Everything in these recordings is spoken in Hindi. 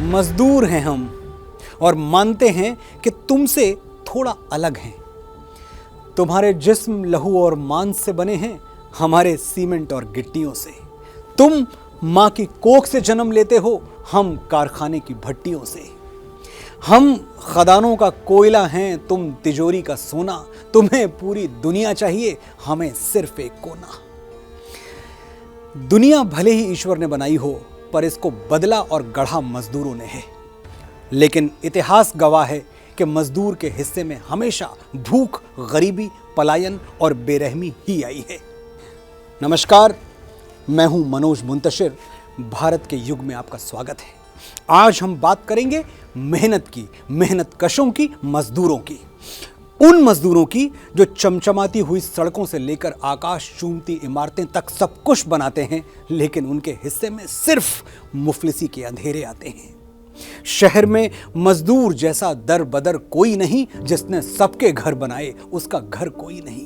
मजदूर हैं हम और मानते हैं कि तुमसे थोड़ा अलग हैं। तुम्हारे जिस्म लहू और मांस से बने हैं, हमारे सीमेंट और गिट्टियों से। तुम मां की कोख से जन्म लेते हो, हम कारखाने की भट्टियों से। हम खदानों का कोयला हैं, तुम तिजोरी का सोना। तुम्हें पूरी दुनिया चाहिए, हमें सिर्फ एक कोना। दुनिया भले ही ईश्वर ने बनाई हो, पर इसको बदला और गढ़ा मजदूरों ने है। लेकिन इतिहास गवाह है कि मजदूर के हिस्से में हमेशा भूख, गरीबी, पलायन और बेरहमी ही आई है। नमस्कार, मैं हूं मनोज मुंतशिर। भारत के युग में आपका स्वागत है। आज हम बात करेंगे मेहनत की, मेहनत कशों की, मजदूरों की। उन मजदूरों की जो चमचमाती हुई सड़कों से लेकर आकाश चूमती इमारतें तक सब कुछ बनाते हैं, लेकिन उनके हिस्से में सिर्फ मुफलिसी के अंधेरे आते हैं। शहर में मजदूर जैसा दर बदर कोई नहीं, जिसने सबके घर बनाए उसका घर कोई नहीं।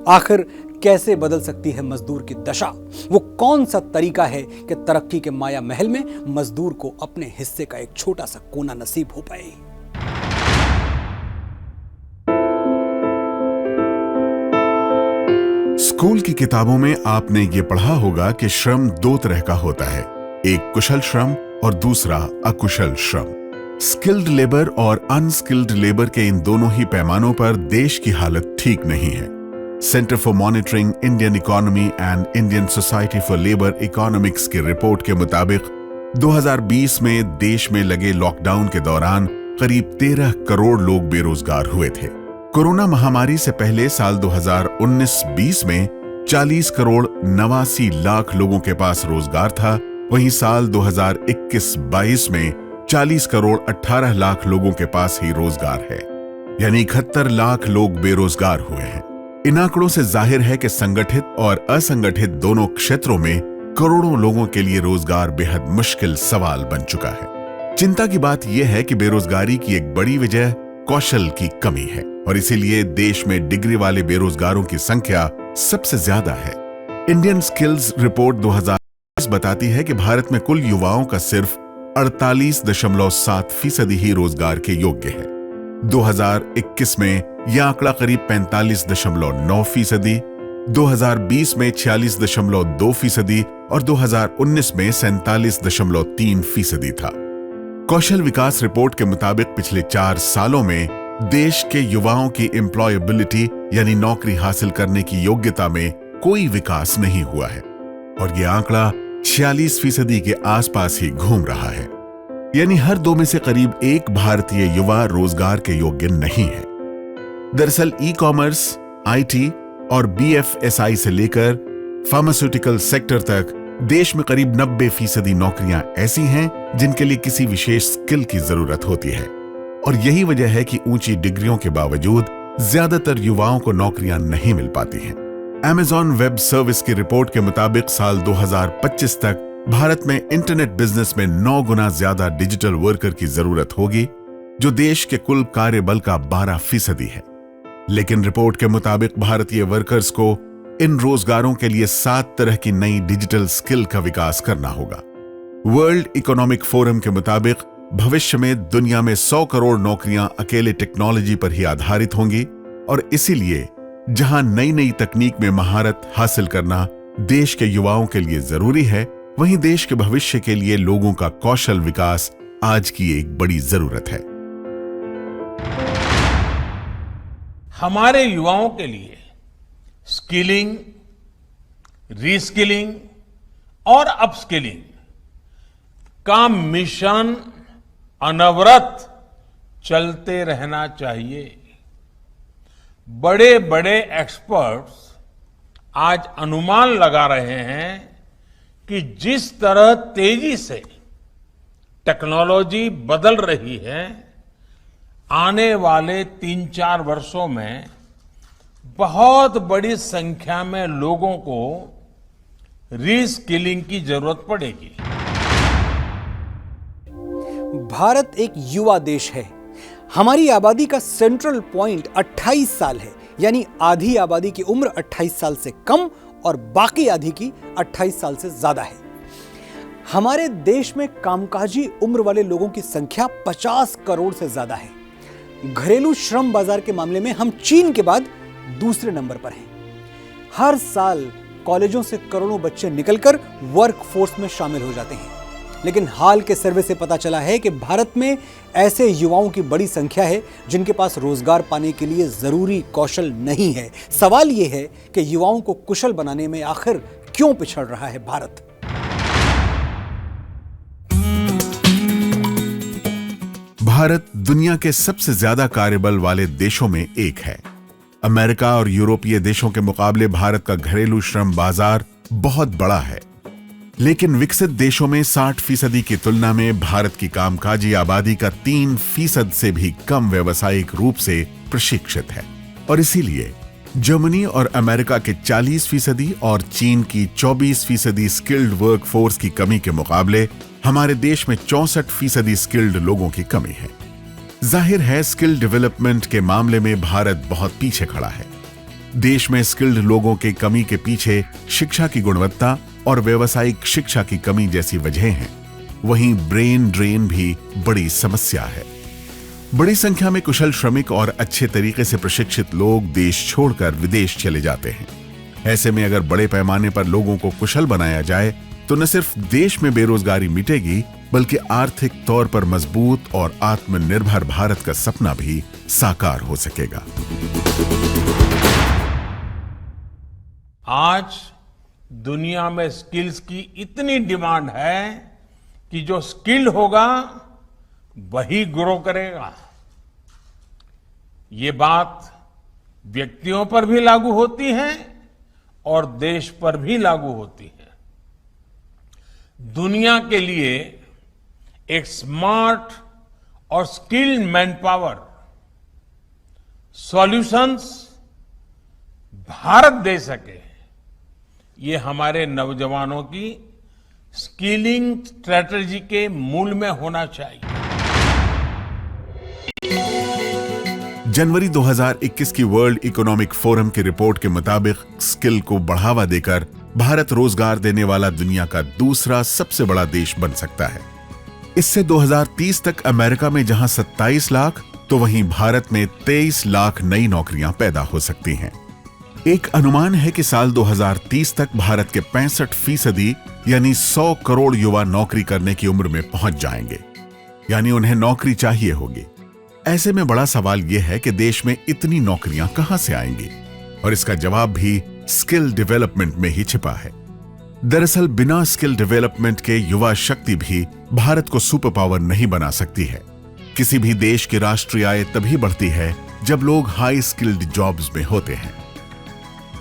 आखिर कैसे बदल सकती है मजदूर की दशा? वो कौन सा तरीका है कि तरक्की के माया महल में मजदूर को अपने हिस्से का एक छोटा सा कोना नसीब हो पाए? स्कूल की किताबों में आपने ये पढ़ा होगा कि श्रम दो तरह का होता है, एक कुशल श्रम और दूसरा अकुशल श्रम। स्किल्ड लेबर और अनस्किल्ड लेबर के इन दोनों ही पैमानों पर देश की हालत ठीक नहीं है। Centre for monitoring Indian economy and Indian society for labour economics की रिपोर्ट के मुताबिक 2020 में देश में लगे लॉकडाउन के दौरान करीब 13 करोड़ लोग बेरोजगार हुए थे। कोरोना महामारी से पहले साल 2019-20 में 40 करोड़ 89 लाख लोगों के पास रोजगार था। वहीं साल 2021-22 में 40 करोड़ 18 लाख लोगों के पास ही रोजगार है, यानी 71 लाख लोग बेरोजगार हुए हैं। इन आंकड़ों से जाहिर है कि संगठित और असंगठित दोनों क्षेत्रों में करोड़ों लोगों के लिए रोजगार बेहद मुश्किल सवाल बन चुका है। चिंता की बात यह है कि बेरोजगारी की एक बड़ी वजह कौशल की कमी है और इसीलिए देश में डिग्री वाले बेरोजगारों की संख्या सबसे ज्यादा है। इंडियन स्किल्स रिपोर्ट 2020 बताती है कि भारत में कुल युवाओं का सिर्फ 48.7% ही रोजगार के योग्य है। 2021 में यह आंकड़ा करीब 45.9%, 2020 में 46.2% और 2019 में 47.3% था। कौशल विकास रिपोर्ट के मुताबिक पिछले 4 सालों में देश के युवाओं की एम्प्लॉयबिलिटी यानी नौकरी हासिल करने की योग्यता में कोई विकास नहीं हुआ है और यह आंकड़ा 46% के आसपास ही घूम रहा है, यानी हर 2 में से करीब 1 भारतीय युवा रोजगार के योग्य नहीं है। दरअसल ई कॉमर्स, IT और BFSI से लेकर फार्मास्यूटिकल सेक्टर तक देश में करीब 90% नौकरियां ऐसी हैं जिनके लिए किसी विशेष स्किल की जरूरत होती है और यही वजह है कि ऊंची डिग्रियों के बावजूद ज्यादातर युवाओं को नौकरियां नहीं मिल पाती हैं। Amazon वेब सर्विस की रिपोर्ट के मुताबिक साल 2025 तक भारत में इंटरनेट बिजनेस में 9 गुना ज्यादा डिजिटल वर्कर की जरूरत होगी, जो देश के कुल कार्यबल का 12% है। लेकिन रिपोर्ट के मुताबिक भारतीय वर्कर्स को इन रोजगारों के लिए 7 तरह की नई डिजिटल स्किल का विकास करना होगा। वर्ल्ड इकोनॉमिक फोरम के मुताबिक भविष्य में दुनिया में 100 करोड़ नौकरियां अकेले टेक्नोलॉजी पर ही आधारित होंगी और इसीलिए जहां नई नई तकनीक में महारत हासिल करना देश के युवाओं के लिए जरूरी है, वहीं देश के भविष्य के लिए लोगों का कौशल विकास आज की एक बड़ी जरूरत है। हमारे युवाओं के लिए स्किलिंग, रीस्किलिंग और अपस्किलिंग का मिशन अनवरत चलते रहना चाहिए। बड़े बड़े एक्सपर्ट्स आज अनुमान लगा रहे हैं कि जिस तरह तेजी से टेक्नोलॉजी बदल रही है, आने वाले 3-4 वर्षों में बहुत बड़ी संख्या में लोगों को रीस्किलिंग की जरूरत पड़ेगी। भारत एक युवा देश है। हमारी आबादी का सेंट्रल पॉइंट 28 साल है, यानी आधी आबादी की उम्र 28 साल से कम और बाकी आधी की 28 साल से ज्यादा है। हमारे देश में कामकाजी उम्र वाले लोगों की संख्या 50 करोड़ से ज्यादा है। घरेलू श्रम बाजार के मामले में हम चीन के बाद दूसरे नंबर पर हैं। हर साल कॉलेजों से करोड़ों बच्चे निकलकर वर्कफोर्स में शामिल हो जाते हैं, लेकिन हाल के सर्वे से पता चला है कि भारत में ऐसे युवाओं की बड़ी संख्या है जिनके पास रोजगार पाने के लिए जरूरी कौशल नहीं है। सवाल यह है कि युवाओं को कुशल बनाने में आखिर क्यों पिछड़ रहा है भारत? भारत दुनिया के सबसे ज्यादा कार्यबल वाले देशों में एक है। अमेरिका और यूरोपीय देशों के मुकाबले भारत का घरेलू श्रम बाजार बहुत बड़ा है, लेकिन विकसित देशों में 60% की तुलना में भारत की कामकाजी आबादी का 3% से भी कम व्यावसायिक रूप से प्रशिक्षित है। और इसीलिए जर्मनी और अमेरिका के 40% और चीन की 24% स्किल्ड वर्कफोर्स की कमी के मुकाबले हमारे देश में 64% स्किल्ड लोगों की कमी है। जाहिर है, स्किल डेवलपमेंट के मामले में भारत बहुत पीछे खड़ा है। देश में स्किल्ड लोगों की कमी के पीछे शिक्षा की गुणवत्ता और व्यावसायिक शिक्षा की कमी जैसी वजहें हैं। वहीं ब्रेन ड्रेन भी बड़ी समस्या है। बड़ी संख्या में कुशल श्रमिक और अच्छे तरीके से प्रशिक्षित लोग देश छोड़कर विदेश चले जाते हैं। ऐसे में अगर बड़े पैमाने पर लोगों को कुशल बनाया जाए तो न सिर्फ देश में बेरोजगारी मिटेगी, बल्कि आर्थिक तौर पर मजबूत और आत्मनिर्भर भारत का सपना भी साकार हो सकेगा। आज दुनिया में स्किल्स की इतनी डिमांड है कि जो स्किल्ड होगा वही ग्रो करेगा। ये बात व्यक्तियों पर भी लागू होती है और देश पर भी लागू होती है। दुनिया के लिए एक स्मार्ट और skilled manpower solutions Bharat दे सके, ये हमारे नौजवानों की स्किलिंग स्ट्रेटजी के मूल में होना चाहिए। जनवरी 2021 की वर्ल्ड इकोनॉमिक फोरम की रिपोर्ट के मुताबिक स्किल को बढ़ावा देकर भारत रोजगार देने वाला दुनिया का दूसरा सबसे बड़ा देश बन सकता है। इससे 2030 तक अमेरिका में जहां 27 लाख तो वहीं भारत में 23 लाख नई नौकरियां पैदा हो सकती हैं। एक अनुमान है कि साल 2030 तक भारत के 65% यानी 100 करोड़ युवा नौकरी करने की उम्र में पहुंच जाएंगे, यानी उन्हें नौकरी चाहिए होगी। ऐसे में बड़ा सवाल यह है कि देश में इतनी नौकरियां कहां से आएंगी, और इसका जवाब भी स्किल डेवलपमेंट में ही छिपा है। दरअसल बिना स्किल डेवलपमेंट के युवा शक्ति भी भारत को सुपर पावर नहीं बना सकती है। किसी भी देश की राष्ट्रीय आय तभी बढ़ती है जब लोग हाई स्किल्ड जॉब्स में होते हैं।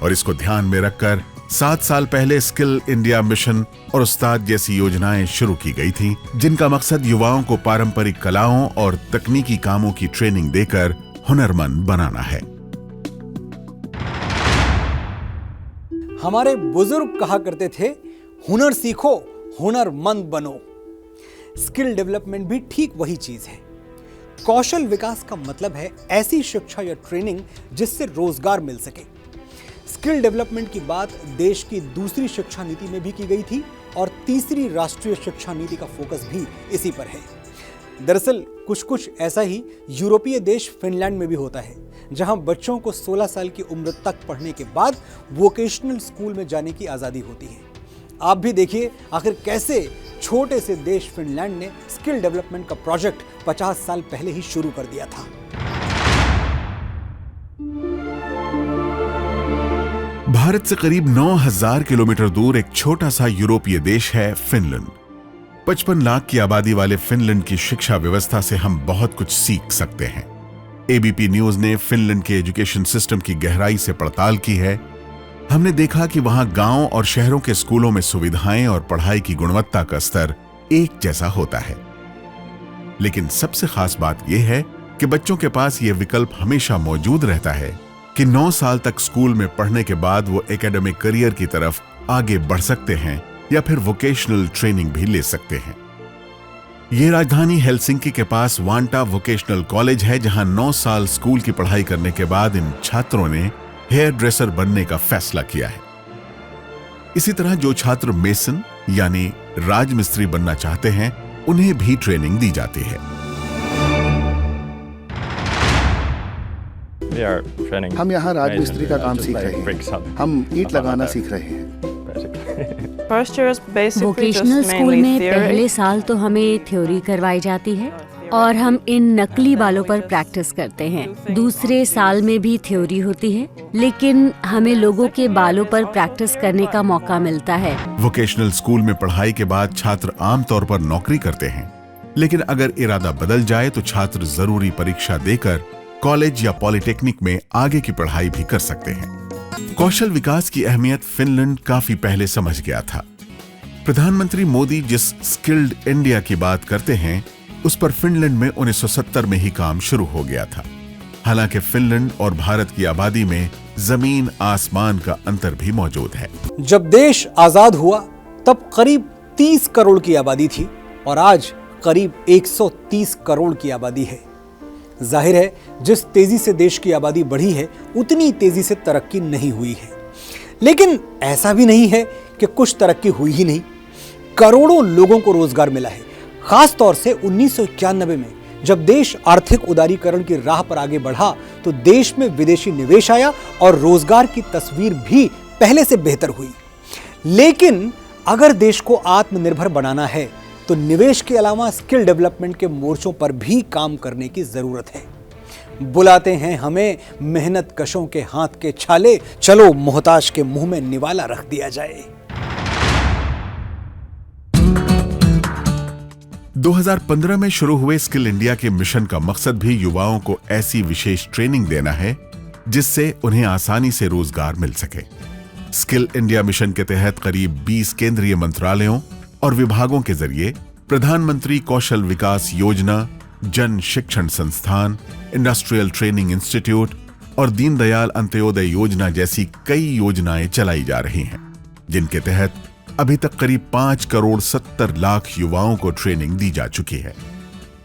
और इसको ध्यान में रखकर 7 साल पहले स्किल इंडिया मिशन और उस्ताद जैसी योजनाएं शुरू की गई थी, जिनका मकसद युवाओं को पारंपरिक कलाओं और तकनीकी कामों की ट्रेनिंग देकर हुनरमंद बनाना है। हमारे बुजुर्ग कहा करते थे, हुनर सीखो, हुनरमंद बनो। स्किल डेवलपमेंट भी ठीक वही चीज है। कौशल विकास का मतलब है ऐसी शिक्षा या ट्रेनिंग जिससे रोजगार मिल सके। स्किल डेवलपमेंट की बात देश की दूसरी शिक्षा नीति में भी की गई थी और तीसरी राष्ट्रीय शिक्षा नीति का फोकस भी इसी पर है। दरअसल कुछ ऐसा ही यूरोपीय देश फिनलैंड में भी होता है, जहां बच्चों को 16 साल की उम्र तक पढ़ने के बाद वोकेशनल स्कूल में जाने की आज़ादी होती है। आप भी देखिए आखिर कैसे छोटे से देश फिनलैंड ने स्किल डेवलपमेंट का प्रोजेक्ट 50 साल पहले ही शुरू कर दिया था। भारत से करीब 9000 किलोमीटर दूर एक छोटा सा यूरोपीय देश है फिनलैंड। 55 लाख की आबादी वाले फिनलैंड की शिक्षा व्यवस्था से हम बहुत कुछ सीख सकते हैं। एबीपी न्यूज ने फिनलैंड के एजुकेशन सिस्टम की गहराई से पड़ताल की है। हमने देखा कि वहां गांव और शहरों के स्कूलों में सुविधाएं और पढ़ाई की गुणवत्ता का स्तर एक जैसा होता है, लेकिन सबसे खास बात यह है कि बच्चों के पास यह विकल्प हमेशा मौजूद रहता है कि 9 साल तक स्कूल में पढ़ने के बाद वो एकेडमिक करियर की तरफ आगे बढ़ सकते हैं या फिर वोकेशनल ट्रेनिंग भी ले सकते हैं। ये राजधानी हेलसिंकी के पास वांटा वोकेशनल कॉलेज है, जहां 9 साल स्कूल की पढ़ाई करने के बाद इन छात्रों ने हेयर ड्रेसर बनने का फैसला किया है। इसी तरह जो छात्र मेसन यानी राजमिस्त्री बनना चाहते हैं उन्हें भी ट्रेनिंग दी जाती है। हम यहाँ राजमिस्त्री का काम सीख रहे हैं। हम ईंट लगाना सीख रहे हैं। वोकेशनल स्कूल में पहले साल तो हमें थ्योरी करवाई जाती है और हम इन नकली बालों पर प्रैक्टिस करते हैं। दूसरे साल में भी थ्योरी होती है, लेकिन हमें लोगों के बालों पर प्रैक्टिस करने का मौका मिलता है। वोकेशनल स्कूल में पढ़ाई के बाद छात्र आमतौर पर नौकरी करते हैं, लेकिन अगर इरादा बदल जाए तो छात्र जरूरी परीक्षा देकर कॉलेज या पॉलिटेक्निक में आगे की पढ़ाई भी कर सकते हैं। कौशल विकास की अहमियत फिनलैंड काफी पहले समझ गया था। प्रधानमंत्री मोदी जिस स्किल्ड इंडिया की बात करते हैं, उस पर फिनलैंड में 1970 में ही काम शुरू हो गया था। हालांकि फिनलैंड और भारत की आबादी में जमीन आसमान का अंतर भी मौजूद है। जब देश आजाद हुआ तब करीब 30 करोड़ की आबादी थी और आज करीब 130 करोड़ की आबादी है। जाहिर है, जिस तेजी से देश की आबादी बढ़ी है उतनी तेजी से तरक्की नहीं हुई है। लेकिन ऐसा भी नहीं है कि कुछ तरक्की हुई ही नहीं। करोड़ों लोगों को रोजगार मिला है। खास तौर से 1991 में जब देश आर्थिक उदारीकरण की राह पर आगे बढ़ा तो देश में विदेशी निवेश आया और रोजगार की तस्वीर भी पहले से बेहतर हुई। लेकिन अगर देश को आत्मनिर्भर बनाना है तो निवेश के अलावा स्किल डेवलपमेंट के मोर्चों पर भी काम करने की जरूरत है। बुलाते हैं हमें मेहनत कशों के हाथ के छाले, चलो मोहताज के मुंह में निवाला रख दिया जाए। 2015 में शुरू हुए स्किल इंडिया के मिशन का मकसद भी युवाओं को ऐसी विशेष ट्रेनिंग देना है जिससे उन्हें आसानी से रोजगार मिल सके। स्किल इंडिया मिशन के तहत करीब 20 केंद्रीय मंत्रालयों और विभागों के जरिए प्रधानमंत्री कौशल विकास योजना, जन शिक्षण संस्थान, इंडस्ट्रियल ट्रेनिंग इंस्टीट्यूट और दीनदयाल अंत्योदय योजना जैसी कई योजनाएं चलाई जा रही हैं, जिनके तहत अभी तक करीब 5 करोड़ 70 लाख युवाओं को ट्रेनिंग दी जा चुकी है।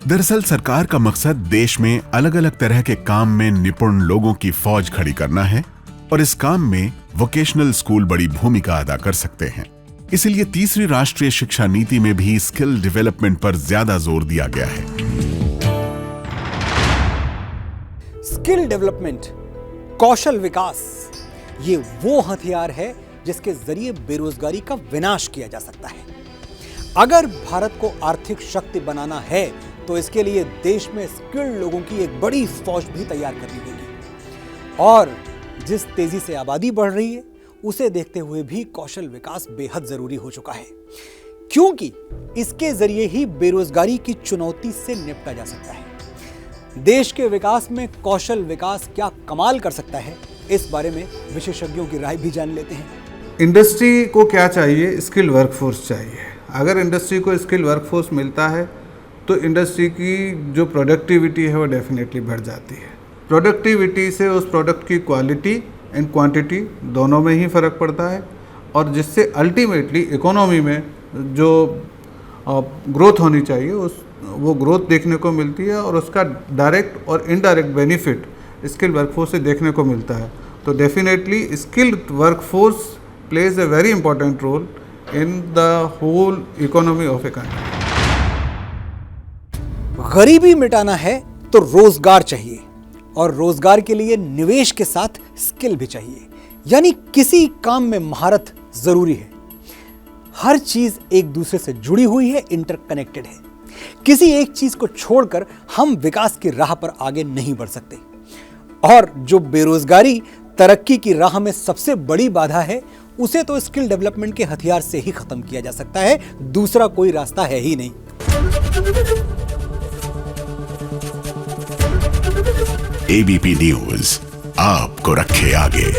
दरअसल सरकार का मकसद देश में अलग अलग तरह के काम में निपुण लोगों की फौज खड़ी करना है और इस काम में वोकेशनल स्कूल बड़ी भूमिका अदा कर सकते हैं। इसलिए तीसरी राष्ट्रीय शिक्षा नीति में भी स्किल डेवलपमेंट पर ज्यादा जोर दिया गया है। स्किल डेवलपमेंट, कौशल विकास, ये वो हथियार है जिसके जरिए बेरोजगारी का विनाश किया जा सकता है। अगर भारत को आर्थिक शक्ति बनाना है तो इसके लिए देश में स्किल्ड लोगों की एक बड़ी फौज भी तैयार करनी होगी। और जिस तेजी से आबादी बढ़ रही है उसे देखते हुए भी कौशल विकास बेहद जरूरी हो चुका है, क्योंकि इसके जरिए ही बेरोजगारी की चुनौती से निपटा जा सकता है। देश के विकास में कौशल विकास क्या कमाल कर सकता है, इस बारे में विशेषज्ञों की राय भी जान लेते हैं। इंडस्ट्री को क्या चाहिए? स्किल वर्कफोर्स चाहिए। अगर इंडस्ट्री को स्किल वर्कफोर्स मिलता है तो इंडस्ट्री की जो प्रोडक्टिविटी है वो डेफिनेटली बढ़ जाती है। प्रोडक्टिविटी से उस प्रोडक्ट की क्वालिटी एंड क्वांटिटी दोनों में ही फ़र्क पड़ता है और जिससे अल्टीमेटली इकोनॉमी में जो ग्रोथ होनी चाहिए वो ग्रोथ देखने को मिलती है और उसका डायरेक्ट और इनडायरेक्ट बेनिफिट स्किल्ड वर्कफोर्स से देखने को मिलता है। तो definitely skilled workforce plays a very important role in the whole economy of a country. गरीबी मिटाना है तो रोजगार चाहिए और रोजगार के लिए निवेश के साथ स्किल भी चाहिए, यानी किसी काम में महारत जरूरी है। हर चीज एक दूसरे से जुड़ी हुई है, इंटरकनेक्टेड है। किसी एक चीज को छोड़कर हम विकास की राह पर आगे नहीं बढ़ सकते। और जो बेरोजगारी तरक्की की राह में सबसे बड़ी बाधा है, उसे तो स्किल डेवलपमेंट के हथियार से ही खत्म किया जा सकता है। दूसरा कोई रास्ता है ही नहीं। एबीपी न्यूज आपको रखे आगे।